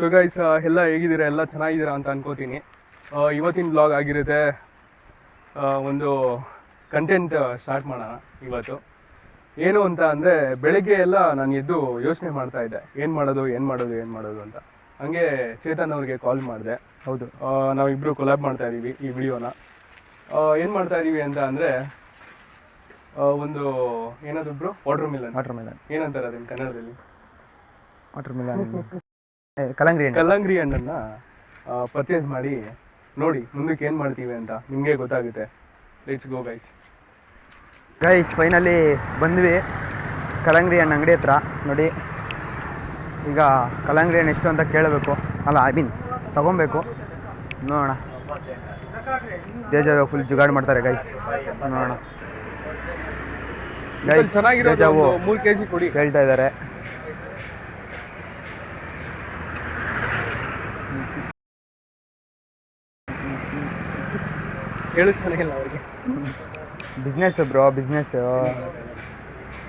So guys ಎಲ್ಲ ಹೇಗಿದ್ದೀರಾ, ಎಲ್ಲ ಚೆನ್ನಾಗಿದ್ದೀರಾ ಅಂತ ಅನ್ಕೋತೀನಿ. ಇವತ್ತಿನ ಬ್ಲಾಗ್ ಆಗಿರುತ್ತೆ. ಒಂದು ಕಂಟೆಂಟ್ ಸ್ಟಾರ್ಟ್ ಮಾಡೋಣ ಇವತ್ತು. ಏನು ಅಂತ ಅಂದರೆ, ಬೆಳಗ್ಗೆ ಎಲ್ಲ ನಾನು ಎದ್ದು ಯೋಚನೆ ಮಾಡ್ತಾ ಇದ್ದೆ, ಏನು ಮಾಡೋದು ಅಂತ. ಹಂಗೆ ಚೇತನ್ ಅವ್ರಿಗೆ ಕಾಲ್ ಮಾಡಿದೆ. ಹೌದು, ನಾವಿಬ್ಬರು ಕೊಲಾಬ್ ಮಾಡ್ತಾ ಇದ್ದೀವಿ ಈ ವಿಡಿಯೋನ. ಏನು ಮಾಡ್ತಾ ಇದ್ದೀವಿ ಅಂತ ಅಂದರೆ, ಒಂದು ಏನಾದ್ರು ವಾಟರ್ ಮಿಲನ್ ಏನಂತಾರೆ ಅದನ್ನು ಕನ್ನಡದಲ್ಲಿ? ವಾಟರ್ ಮಿಲನ್ ಕಲ್ಲಂಗಡಿ ಹಣ್ಣನ್ನ ಪರ್ಚೇಸ್ ಮಾಡಿ ನೋಡಿ ಮುಂದಕ್ಕೆ ಏನು ಮಾಡ್ತೀವಿ ಅಂತ ನಿಮಗೆ ಗೊತ್ತಾಗುತ್ತೆ. Let's go guys. ಫೈನಲಿ ಬಂದ್ವಿ ಕಲ್ಲಂಗಡಿ ಹಣ್ಣು ಅಂಗಡಿ ಹತ್ರ. ನೋಡಿ, ಈಗ ಕಲ್ಲಂಗಡಿ ಹಣ್ಣು ಎಷ್ಟು ಅಂತ ಕೇಳಬೇಕು, ಅಲ್ಲ ತಗೊಬೇಕು. ನೋಡೋಣ. ದೇಜಾವು ಫುಲ್ ಜುಗಾಡ್ ಮಾಡ್ತಾರೆ ಗೈಸ್. ನೋಡೋಣ ಗೈಸ್, ದೇಜಾವು 3 kg ಕೊಡಿ ಹೇಳ್ತಾ ಇದ್ದಾರೆ. ಕೇಳಿಸ್ತಾನಿಲ್ಲ ಅವ್ರಿಗೆ. ಬಿಸ್ನೆಸ್ ಬ್ರೋ, ಬಿಸ್ನೆಸ್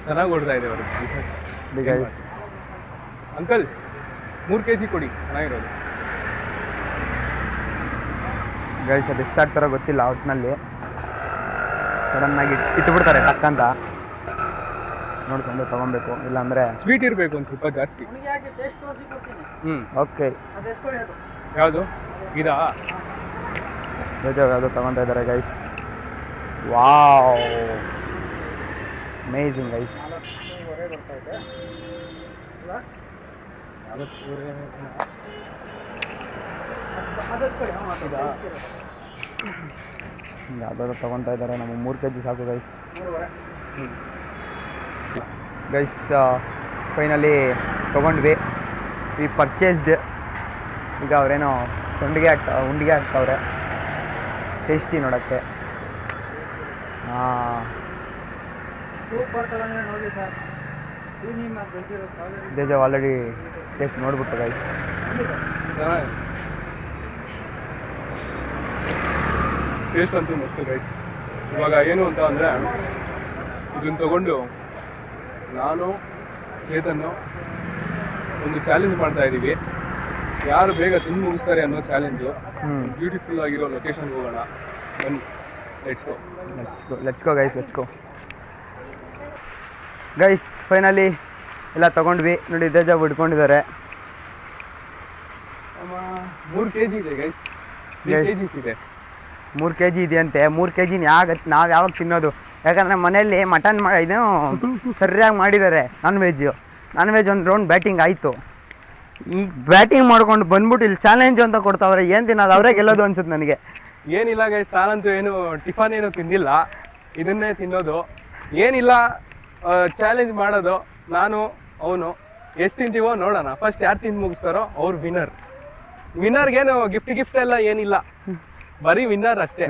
ಚೆನ್ನಾಗಿ ಓಡ್ತಾ ಇದೆ ಅವ್ರಿಗೆ. ಗೈಸ್, ಅಂಕಲ್ 3 kg ಕೊಡಿ, ಚೆನ್ನಾಗಿರೋದು. ಗೈಸ್ ಅದು ಎಷ್ಟಾಗ್ತಾರೋ ಗೊತ್ತಿಲ್ಲ, ಒಟ್ಟಿನಲ್ಲಿ ಸಡನ್ನಾಗಿ ಇಟ್ಬಿಡ್ತಾರೆ ಟಕ್ ಅಂತ. ನೋಡ್ಕೊಂಡು ತೊಗೊಬೇಕು, ಇಲ್ಲಾಂದರೆ ಸ್ವೀಟ್ ಇರಬೇಕು ಒಂದು ಸ್ವಲ್ಪ ಜಾಸ್ತಿ. ಓಕೆ. ಯಾವುದು ಇದಾ? ಯಾವುದೋ ತೊಗೊತಾ ಇದ್ದಾರೆ ಗೈಸ್. Wow, amazing guys. ಯಾವುದಾದ್ರು ತೊಗೊತಾ ಇದ್ದಾರೆ. ನಮ್ಮ 3 kg ಸಾಕು ಗೈಸ್. ಗೈಸ್ ಫೈನಲಿ ತೊಗೊಂಡ್ವಿ. We purchased. ಈಗ ಅವರೇನೋ ಉಂಡಿಗೆ ಹಾಕ್ತವ್ರೆ. ಟೇಸ್ಟಿ ನೋಡೋಕ್ಕೆ. ದೇಜ ಆಲ್ರೆಡಿ ಟೇಸ್ಟ್ ನೋಡ್ಬಿಟ್ಟು ಗೈಸ್. ಟೇಸ್ಟ್ ಅಂತೂ ಮಸ್ತ್ ಗೈಸ್. ಇವಾಗ ಏನು ಅಂತ ಅಂದರೆ, ಇದನ್ನು ತಗೊಂಡು ನಾನು ಚೇತನ್ನು ಒಂದು ಚಾಲೆಂಜ್ ಮಾಡ್ತಾ ಇದ್ದೀವಿ. ಯಾರು ಬೇಗ ತಿಂದು ಮುಗಿಸ್ತಾರೆ ಅನ್ನೋ ಚಾಲೆಂಜು. ಬ್ಯೂಟಿಫುಲ್ ಆಗಿರೋ ಲೊಕೇಶನ್ಗೆ ಹೋಗೋಣ ಬನ್ನಿ. Let's go guys. ಫೈನಲಿ ಎಲ್ಲ ತೊಗೊಂಡ್ವಿ. ನೋಡಿ, ದೇಜ ಬಿಡ್ಕೊಂಡಿದ್ದಾರೆ. 3 kg ಇದೆ ಗೈಸ್. 3 kg ಇದೆ. 3 kg ಇದೆಯಂತೆ. 3 kg ನಾವು ಯಾವಾಗ ತಿನ್ನೋದು? ಯಾಕಂದರೆ ಮನೆಯಲ್ಲಿ ಮಟನ್ ಇದು ಸರಿಯಾಗಿ ಮಾಡಿದ್ದಾರೆ. ನಾನ್ ವೆಜ್ ಒಂದು ರೌಂಡ್ ಬ್ಯಾಟಿಂಗ್ ಆಯಿತು. ಈಗ ಬ್ಯಾಟಿಂಗ್ ಮಾಡ್ಕೊಂಡು ಬಂದ್ಬಿಟ್ಟು ಇಲ್ಲಿ ಚಾಲೆಂಜ್ ಅಂತ ಕೊಡ್ತಾವ್ರೆ. ಏನು ತಿನ್ನೋದು? ಅವರೇ ಗೆಲ್ಲೋದು ಅನ್ಸುತ್ತೆ ನನಗೆ. ಏನಿಲ್ಲ ಗೈಸ್, ನಾನಂತೂ ಏನು ಟಿಫನ್ ಏನು ತಿಂದಿಲ್ಲ, ಇದನ್ನೇ ತಿನ್ನೋದು. ಏನಿಲ್ಲ, ಚಾಲೆಂಜ್ ಮಾಡೋದು. ನಾನು ಅವನು ಎಷ್ಟು ತಿಂತೀವೋ ನೋಡೋಣ. ಫಸ್ಟ್ ಯಾರು ತಿಂದು ಮುಗಿಸ್ತಾರೋ ಅವ್ರು ವಿನ್ನರ್ಗೇನು ಗಿಫ್ಟ್ ಎಲ್ಲ ಏನಿಲ್ಲ, ಬರೀ ವಿನ್ನರ್ ಅಷ್ಟೇ.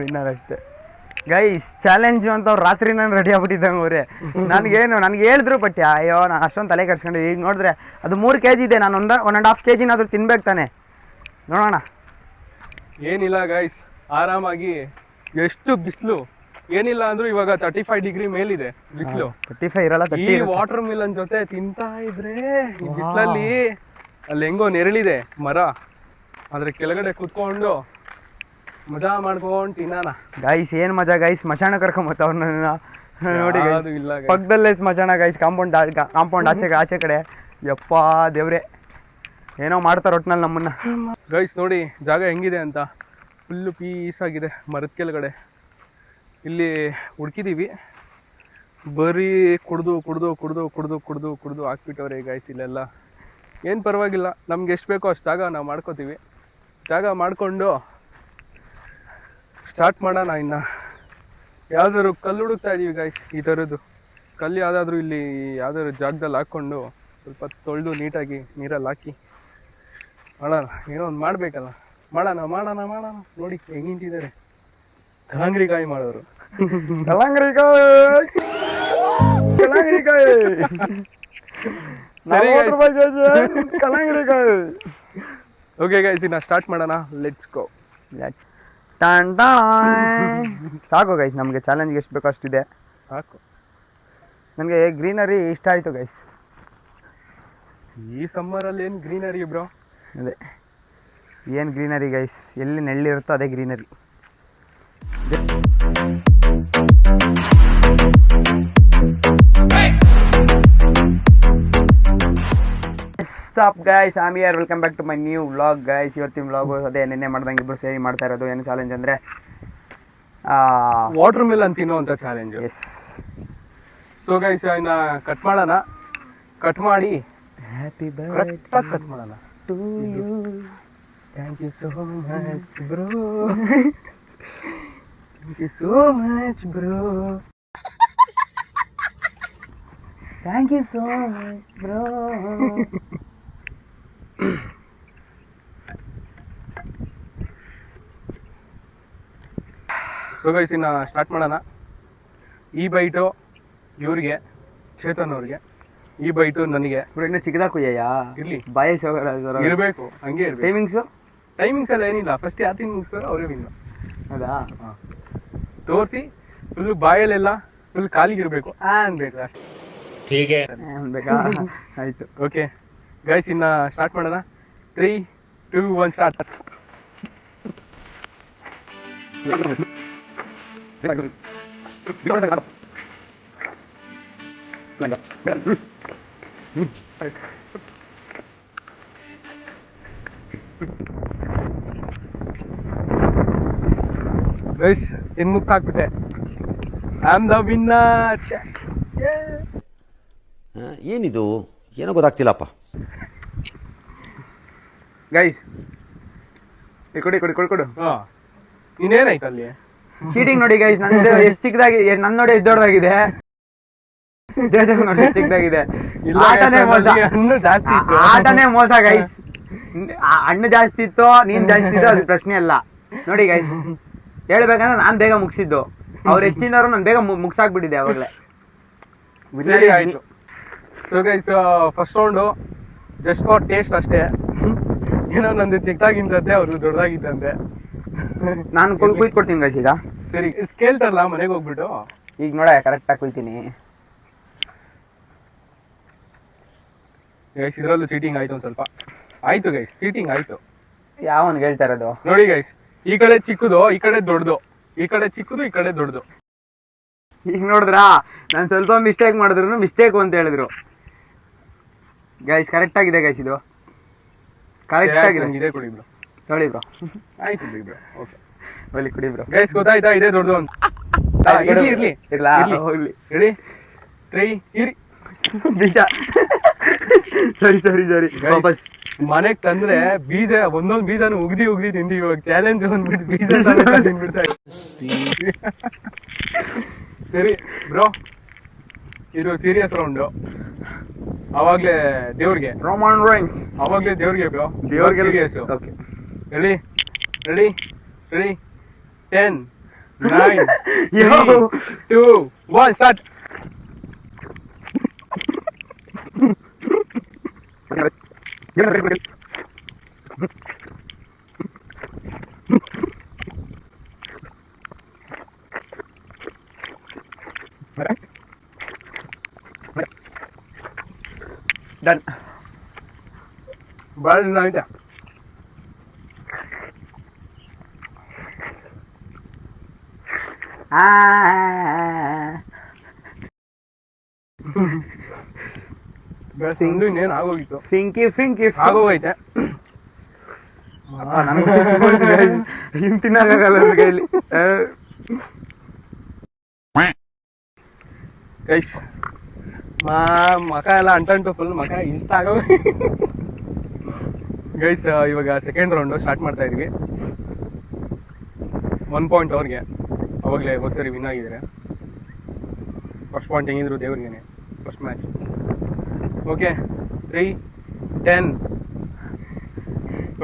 ಗೈಸ್, ಚಾಲೆಂಜು ಅಂತ ಅವ್ರು ರಾತ್ರಿ ನಾನು ರೆಡಿ ಆಗ್ಬಿಟ್ಟಿದ್ದಂಗೆ ಅವರೇ. ನನಗೆ ಹೇಳಿದ್ರು, ಬಟ್ ಅಯ್ಯೋ ನಾನು ಅಷ್ಟೊಂದು ತಲೆ ಕೆಡ್ಸ್ಕೊಂಡು. ಈಗ ನೋಡಿದ್ರೆ ಅದು 3 kg ಇದೆ. ನಾನು 1.5 kg ತಿನ್ಬೇಕು ತಾನೆ. ನೋಡೋಣ. ಏನಿಲ್ಲ ಗೈಸ್, ಆರಾಮಾಗಿ. ಎಷ್ಟು ಬಿಸಿಲು, ಏನಿಲ್ಲ ಅಂದ್ರೂ ಇವಾಗ 35 ಡಿಗ್ರಿ ಮೇಲಿದೆ ಬಿಸಿಲು. 35 ಇರಲ್ಲ. ಈ ವಾಟರ್ ಮಿಲನ್ ಜೊತೆ ತಿಂತಾ ಇದ್ರೆ ಈ ಬಿಸಿಲಲ್ಲಿ, ಅಲ್ಲಿ ಹೆಂಗೋ ನೆರಳಿದೆ ಮರ, ಅದ್ರ ಕೆಳಗಡೆ ಕುತ್ಕೊಂಡು ಮಜಾ ಮಾಡ್ಕೊಂಡು ತಿನ್ನೋಣ. ಗೈಸ್ ಏನು ಮಜಾ ಗೈಸ್. ಸ್ಮಶಾನ ಕರ್ಕೊಂಬತ್ತ ಅವ್ರನ್ನ ನೋಡಿ. ಪಕ್ಕದಲ್ಲೇ ಸ್ಮಶಾನ ಗೈಸ್. ಕಾಂಪೌಂಡ್ ಆಚೆ ಕಡೆ. ಯಪ್ಪ ದೇವ್ರೆ, ಏನೋ ಮಾಡ್ತಾರೆ ಒಟ್ಟಿನಲ್ಲಿ ನಮ್ಮನ್ನ. ಗೈಸ್ ನೋಡಿ ಜಾಗ ಹೆಂಗಿದೆ ಅಂತ. ಫುಲ್ಲು ಪೀಸ್ ಆಗಿದೆ ಮರದ ಕೆಳಗಡೆ. ಇಲ್ಲಿ ಹುಡುಕಿದ್ದೀವಿ, ಬರೀ ಕುಡ್ದು ಹಾಕ್ಬಿಟ್ಟವ್ರೆ ಗೈಸ್ ಇಲ್ಲೆಲ್ಲ. ಏನು ಪರವಾಗಿಲ್ಲ, ನಮ್ಗೆ ಎಷ್ಟು ಬೇಕೋ ಅಷ್ಟು ಜಾಗ ನಾವು ಮಾಡ್ಕೋತೀವಿ. ಜಾಗ ಮಾಡಿಕೊಂಡು ಸ್ಟಾರ್ಟ್ ಮಾಡೋಣ. ಇನ್ನು ಯಾವ್ದಾದ್ರು ಕಲ್ಲು ಹುಡುಕ್ತಾ ಇದೀವಿ ಗೈಸ್. ಈ ಥರದ್ದು ಕಲ್ಲು ಯಾವುದಾದ್ರೂ ಇಲ್ಲಿ ಯಾವ್ದಾದ್ರು ಜಾಗದಲ್ಲಿ ಹಾಕ್ಕೊಂಡು ಸ್ವಲ್ಪ ತೊಳೆದು ನೀಟಾಗಿ ನೀರಲ್ಲಿ ಹಾಕಿ ಮಾಡೋಣ. ಏನೋ ಒಂದು ಮಾಡಬೇಕಲ್ಲ. ಮಾಡೋಣ. ನೋಡಿ ಹೆಂಗೆ ನಿಂತಿದ್ದಾರೆ ಕಲ್ಲಂಗಡಿಕಾಯಿ ಮಾಡೋರು. ಕಲ್ಲಂಗಡಿಕಾಯಿ. ಓಕೆ ಗೈಸ್, ಇನ್ನು ಸ್ಟಾರ್ಟ್ ಮಾಡೋಣ. Let's go. ಸಾಕು ಗೈಸ್, ನಮಗೆ ಚಾಲೆಂಜ್ಗೆ ಎಷ್ಟು ಬೇಕೋ ಅಷ್ಟಿದೆ ಸಾಕು. ನನಗೆ ಗ್ರೀನರಿ ಇಷ್ಟ ಆಯಿತು ಗೈಸ್. ಈ ಸಮ್ಮರಲ್ಲಿ ಏನು ಗ್ರೀನರಿ ಬ್ರೋ, ಅದೇ ಏನು ಗ್ರೀನರಿ ಗೈಸ್, ಎಲ್ಲಿ ನೆಳ್ಳಿರುತ್ತೋ ಅದೇ greenery. Stop guys, I'm here, welcome back to my new vlog guys. ಇವತ್ತಿನ ವ್ಲಾಗು ಅದೇ ನಿನ್ನೆ ಮಾಡ್ದಂಗೆ ಇಬ್ಬರು ಸೇರಿ ಮಾಡ್ತಾ ಇರೋದು. ಏನು ಚಾಲೆಂಜ್ ಅಂದರೆ ವಾಟರ್ ಮಿಲನ್ ತಿನ್ನೋ ಅಂತ ಚಾಲೆಂಜ್. ಎಸ್. ಸೊ ಗೈಸ್ ಇನ್ನ ಕಟ್ ಮಾಡೋಣ. ಕಟ್ ಮಾಡಿ ಹ್ಯಾಪಿ ಕರೆಕ್ಟಾಗಿ ಕಟ್ ಮಾಡೋಣ. To you. Thank you so much bro. Thank you so much bro. Thank you so much bro. So guys ಇನ್ನ ಸ್ಟಾರ್ಟ್ ಮಾಡೋಣ. ಈ ಬೈಟು ಇವ್ರಿಗೆ, ಚೇತನ್ ಅವ್ರಿಗೆ, ಈ ಬೈಟು ನನಗೆ. ಇನ್ನು ಚಿಕ್ಕದಾಗ ಕುಯ್ಯಯ್ಯ ಇರ್ಲಿ, ಬಾಯಸ್ ಇರಬೇಕು, ಹಂಗೆ ಇರಬೇಕು. ಟೈಮಿಂಗ್ಸ್ ಎಲ್ಲ ಏನಿಲ್ಲ, ಫಸ್ಟ್ ಯಾರು ತಿಂದು ಮುಗಿಸ್ತಾರೋ ಅವರೇ ವಿನ್. ಹೌದಾ? ತೋರಿಸಿ ಫುಲ್ ಬಾಯಲ್ಲೆಲ್ಲ ಫುಲ್ ಕಾಲಿಗಿರ್ಬೇಕು ಅನ್ಬೇಕು ಅಷ್ಟೇ. ಬೇಕಾ? ಆಯ್ತು, ಓಕೆ ಗೈಸ್ ಇನ್ನ ಸ್ಟಾರ್ಟ್ ಮಾಡೋಣ. 3, 2, 1 ಸ್ಟಾರ್ಟ್. ಗೈಸ್ ಇನ್ ಮುಗ್ಸಾಕ್ಬಿಟ್ಟೆ. I am the winner. ಏನಿದು ಏನೋ ಗೊತ್ತಾಗ್ತಿಲ್ಲಪ್ಪ. ಗೈಸ್ ಕೊಡಿ ಕೊಡಿ ಕೊಡಿ ಕೊಡು. ಹಾ, ಇನ್ನೇನಾಯ್ತು ಅಲ್ಲಿ? ಚೀಟಿಂಗ್ ನೋಡಿ ಗೈಸ್, ನಂದು ಎಷ್ಟು ಚಿಕ್ಕದಾಗಿ, ನನ್ನ ನೋಡಿ ಎಷ್ಟು ದೊಡ್ಡದಾಗಿದೆ, ನೋಡಿ ಚಿಕ್ಕದಾಗಿದೆ. ಆಟನೇ ಮೋಸ, ಜಾಸ್ತಿ ಇತ್ತು. ಆಟನೇ ಮೋಸ ಗೈಸ್. ಹಣ್ಣು ಜಾಸ್ತಿ ಇತ್ತು, ನೀನ್ ಜಾಸ್ತಿ ಇತ್ತು, ಅದು ಪ್ರಶ್ನೆ ಅಲ್ಲ. ನೋಡಿ ಗೈಸ್, ಹೇಳ್ಬೇಕಂದ್ರೆ ನಾನ್ ಬೇಗ ಮುಗಿಸಿದ್ದು, ಅವ್ರು ಎಷ್ಟು ತಿಂದವರು ನಾನು ಬೇಗ ಮುಗ್ಸಾಕ್ಬಿಟ್ಟಿದ್ದೆ ಅವಾಗಲೇ. ಸರಿ ಆಯ್ತು. So guys first round just for taste ಅಷ್ಟೇ. ಏನೋ ನಂದು ಚಿಕ್ಕದಾಗಿದ್ದಂತೆ, ಅವ್ರು ದೊಡ್ಡದಾಗಿದ್ದಂತೆ. ನಾನು ಕುಯ್ಕೊಡ್ತೀನಿ ಗೈಸ್ ಈಗ. ಸರಿ ಕೇಳ್ತಾರಲ್ಲ ಮನೆಗೆ ಹೋಗ್ಬಿಟ್ಟು. ಈಗ ನೋಡ ಕರೆಕ್ಟಾಗಿ ಕುಯ್ತೀನಿ ಗೈಸ್. ಇದರಲ್ಲೂ ಚೀಟಿಂಗ್ ಆಯ್ತು ಒಂದು ಸ್ವಲ್ಪ. ಆಯ್ತು ಗೈಸ್, ಚೀಟಿಂಗ್ ಆಯ್ತು. ಯಾವನ್ ಹೇಳ್ತಾ ಇರೋದು? ನೋಡಿ ಗೈಸ್, ಈ ಕಡೆ ಚಿಕ್ಕದು, ಈ ಕಡೆ ದೊಡ್ಡದು, ಈ ಕಡೆ ಚಿಕ್ಕದು, ಈ ಕಡೆ ದೊಡ್ಡದು. ಈಗ ನೋಡಿದ್ರಾ, ನಾನು ಸ್ವಲ್ಪ ಮಿಸ್ಟೇಕ್ ಮಾಡಿದ್ರು ಮಿಸ್ಟೇಕ್ ಅಂತ ಹೇಳಿದ್ರು ಗೈಸ್. ಕರೆಕ್ಟ್ ಆಗಿದೆ ಗೈಸ್, ಇದು ಕರೆಕ್ಟ್ ಆಗಿದೆ. ಇದೆ ಕೊಡಿ ಬ್ರೋ. ನೋಡಿ ಬ್ರೋ. ಆಯ್ತು ಬಿಡಿ ಬ್ರೋ. ಓಕೆ ಒಳ್ಳೆ ಕುಡಿ ಬ್ರೋ. ಗೈಸ್ ಗೊತ್ತಾಯ್ತಾ ಇದೇ ದೊಡ್ಡದು ಅಂತ? ಇರ್ಲಿ ಇರ್ಲಿ ಇರ್ಲಾ? ಹೋಗ್ಲಿ. ರೆಡಿ 3 ಇರಿ. ಬೀಜ. ಸರಿ ಸರಿ ಸರಿ, ವಾಪಸ್ ಮನೆಗ್ ತಂದ್ರೆ ಬೀಜ ಒಂದೊಂದ್ ಬೀಜನು ಉಗ್ದಿ ಉಗ್ದಿ ತಿಂದಿ. ಇವಾಗ ಚಾಲೆಂಜ್ ಬಂದ್ಬಿಟ್ಟು ಬೀಜ ತಿನ್ಬಿಡ್ತಾ. ಸರಿ ಬ್ರೋ, ಇದು ಸೀರಿಯಸ್ ರೌಂಡು. ಅವಾಗ್ಲೇ ದೇವ್ರಿಗೆ, ರೋಮನ್ ರೈನ್ಸ್. ಅವಾಗ್ಲೇ ದೇವ್ರಿಗೆ ಬ್ರೋ, ದೇವ್ರಿಗೆ serious. Okay ready ready ready 10, 9, 3, 2, 1 start. Done. ಭಾಳ ದಿನ ಆಯ್ತಾ? ಸಿಂಗು ಇನ್ನೇನು ಆಗೋಗಿತ್ತು. ಫಿಂಕಿ ಫಿಂಕಿ ಆಗೋಗೈತೆ. ಹಿಂಗ್ ತಿನ್ನಕ್ಕಾಗಲ್ಲ ನನ್ನ ಕೈಲಿ. ಗೈಸ್ ಮಕ ಎಲ್ಲ ಅಂಟಂಟು ಫುಲ್ ಮಕ ಇಷ್ಟ ಆಗೋ. ಗೈಸ್ ಇವಾಗ ಸೆಕೆಂಡ್ ರೌಂಡು ಸ್ಟಾರ್ಟ್ ಮಾಡ್ತಾ ಇದ್ವಿ. 1 ಪಾಯಿಂಟ್ ಅವ್ರಿಗೆ, ಅವಾಗಲೇ ಒಂದ್ಸರಿ ವಿನ್ ಆಗಿದ್ದಾರೆ. ಫಸ್ಟ್ ಪಾಯಿಂಟ್ ಹೆಂಗಿದ್ರು ದೇವ್ರಿಗೇನೆ, ಫಸ್ಟ್ ಮ್ಯಾಚ್. ಓಕೆ 3, 10.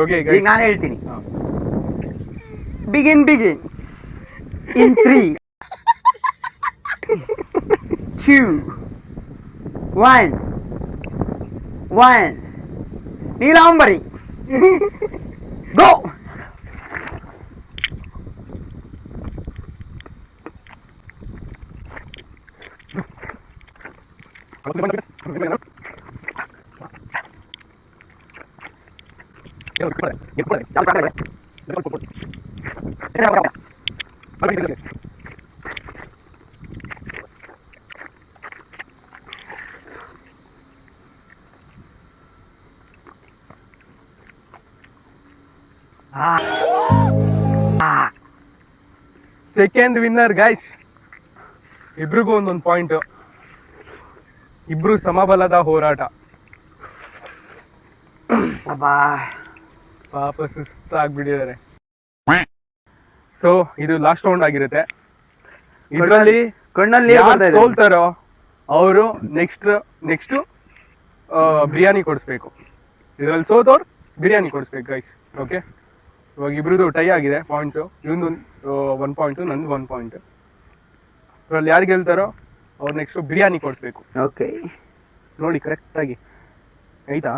ಓಕೆ ಈಗ ನಾನು ಹೇಳ್ತೀನಿ. Begin in 3, 2, 1. Neelambari go. Second winner guys. ಇಬ್ರಿಗೂ ಒಂದೊಂದು ಪಾಯಿಂಟ್. ಇಬ್ರು ಸಮಬಲದ ಹೋರಾಟ. ಪಾಪ ಸುಸ್ತಾಗ್ಬಿಟ್ಟಿದ್ದಾರೆ. ಸೊ ಇದು ಲಾಸ್ಟ್ ರೌಂಡ್ ಆಗಿರುತ್ತೆ. ಇದರಲ್ಲಿ ಕಣ್ಣಲ್ಲಿ ಸೋಲ್ತಾರೋ ಅವರು ನೆಕ್ಸ್ಟ್ ಬಿರಿಯಾನಿ ಕೊಡಿಸ್ಬೇಕು. ಇದರಲ್ಲಿ ಸೋತವ್ರು ಬಿರಿಯಾನಿ ಕೊಡಿಸ್ಬೇಕು ಗೈಸ್. ಓಕೆ, ಇವಾಗ ಇಬ್ರದ್ದು ಟೈ ಆಗಿದೆ ಪಾಯಿಂಟ್ಸು. ಇವೊಂದು 1 ಪಾಯಿಂಟು, ನಂದು 1 ಪಾಯಿಂಟ್. ಇದರಲ್ಲಿ ಯಾರು ಗೆಲ್ತಾರೋ ಅವ್ರು ನೆಕ್ಸ್ಟ್ ಬಿರಿಯಾನಿ ಕೊಡಿಸ್ಬೇಕು. ಓಕೆ, ನೋಡಿ ಕರೆಕ್ಟಾಗಿ ಆಯ್ತಾ?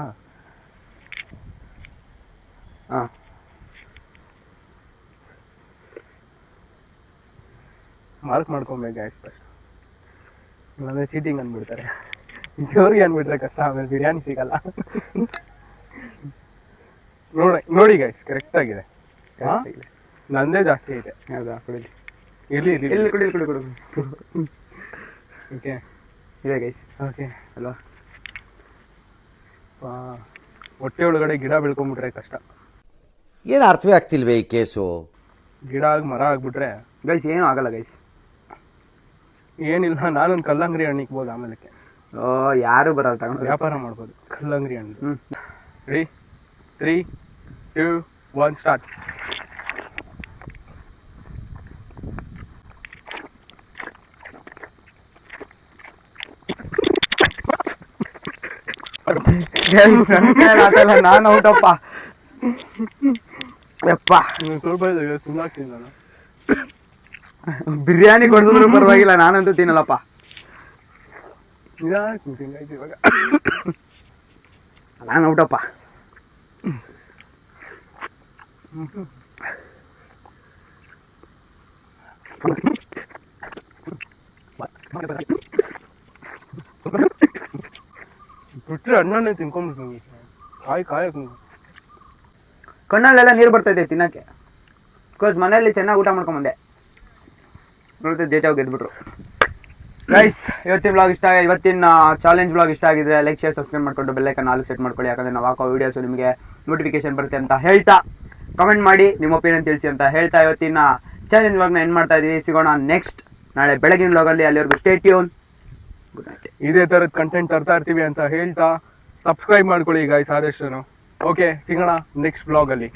ಹಾಂ, ಮಾರ್ಕ್ ಮಾಡ್ಕೊಬೇಕು ಗೈಸ್ ಫಸ್ಟ್, ಇಲ್ಲಾಂದ್ರೆ ಚೀಟಿಂಗ್ ಅಂದ್ಬಿಡ್ತಾರೆ. ಇವ್ರಿಗೆ ಅಂದ್ಬಿಟ್ರೆ ಕಷ್ಟ, ಆಮೇಲೆ ಬಿರಿಯಾನಿ ಸಿಗಲ್ಲ. ನೋಡಿ ಗೈಸ್ ಕರೆಕ್ಟ್ ಆಗಿದೆ. ನಂದೇ ಜಾಸ್ತಿ ಐತೆ. ಹೌದಾ? ಕುಡಿಲಿ, ಇರ್ಲಿ ಇಲ್ಲಿ ಕುಡಿ. ಓಕೆ, ಇದೆ ಗೈಸ್. ಓಕೆ ಅಲ್ವಾ? ಹೊಟ್ಟೆ ಒಳಗಡೆ ಗಿಡ ಬೆಳ್ಕೊಂಡ್ಬಿಟ್ರೆ ಕಷ್ಟ. ಏನು ಅರ್ಥವೇ ಆಗ್ತಿಲ್ವೇ ಈ ಕೇಸು? ಗಿಡ ಆಗಿ ಮರ ಆಗ್ಬಿಟ್ರೆ ಗೈಸ್ ಏನೂ ಆಗಲ್ಲ ಗೈಸ್. ಏನಿಲ್ಲ, ನಾನೊಂದು ಕಲ್ಲಂಗಡಿ ಹಣ್ಣು ಇಕ್ಬೋದು ಆಮೇಲಕ್ಕೆ. ಯಾರು ಬರಲ್ಲ, ತಗೊಂಡು ವ್ಯಾಪಾರ ಮಾಡ್ಬೋದು ಕಲ್ಲಂಗಡಿ ಹಣ್ಣು. ಹ್ಞೂ, ರೆಡಿ? 3, 2, 1 ಸ್ಟಾರ್ಟ್. ನಾನು ಔಟಪ್ಪ. ಯಪ್ಪ, ಸ್ವಲ್ಪ ತಿನ್ನಾಕ್ತೀನಿ ನಾನು. ಬಿರಿಯಾನಿ ಕೊಡ್ಸಿದ್ರು ಪರವಾಗಿಲ್ಲ, ನಾನಂತೂ ತಿನ್ನಲ್ಲಪ್ಪ. ತಿಂಗಾಯ್ತು ಇವಾಗ. ನಾನು ಔಟಪ್ಪ. ಬಿಟ್ರೆ ಅಣ್ಣನೇ ತಿನ್ಕೊಂಡ್ಬಿಡ್ತೀನಿ. ಕಾಯಿ ಕಣ್ಣಲ್ಲೆಲ್ಲ ನೀರು ಬರ್ತೈತೆ ತಿನ್ನಕ್ಕೆ. ಬಿಕಾಸ್ ಮನೆಯಲ್ಲಿ ಚೆನ್ನಾಗಿ ಊಟ ಮಾಡ್ಕೊಂಬಂದೆ. ನೋಡಿದ್ರೆ ಡೇಟಾಗಿ ಗೆದ್ಬಿಟ್ರು. ಗೈಸ್, ಇವತ್ತಿನ ಚಾಲೆಂಜ್ ಬ್ಲಾಗ್ ಇಷ್ಟ ಆಗಿದ್ರೆ ಲೈಕ್, ಶೇರ್, ಸಬ್ಸ್ಕ್ರೈಬ್ ಮಾಡ್ಕೊಂಡು ಬೆಲ್ಲೈಕನ್ ಆಲ್ ಸೆಟ್ ಮಾಡ್ಕೊಳ್ಳಿ. ಯಾಕಂದರೆ ನಾವು ಹಾಕೋ ವೀಡಿಯೋಸು ನಿಮಗೆ ನೋಟಿಫಿಕೇಶನ್ ಬರುತ್ತೆ ಅಂತ ಹೇಳ್ತಾ, ಕಮೆಂಟ್ ಮಾಡಿ ನಿಮ್ಮ ಒಪಿನಿಯನ್ ತಿಳಿಸಿ ಅಂತ ಹೇಳ್ತಾ ಇವತ್ತಿನ ಚಾಲೆಂಜ್ ಬ್ಲಾಗ್ನ ಎಂಡ್ ಮಾಡ್ತಾ ಇದ್ದೀವಿ. ಸಿಗೋಣ ನೆಕ್ಸ್ಟ್ ನಾಳೆ ಬೆಳಗಿನ ಬ್ಲಾಗಲ್ಲಿ. ಅಲ್ಲಿವರೆಗೂ ಸ್ಟೇ ಟ್ಯೂನ್. Good night. ಇದೇ ಥರದ ಕಂಟೆಂಟ್ ತರ್ತಾ ಇರ್ತೀವಿ ಅಂತ ಹೇಳ್ತಾ ಸಬ್ಸ್ಕ್ರೈಬ್ ಮಾಡ್ಕೊಳ್ಳಿ ಗೈಸ್ ಆದಷ್ಟು. ಓಕೆ, ಸಿಗೋಣ ನೆಕ್ಸ್ಟ್ ಬ್ಲಾಗಲ್ಲಿ.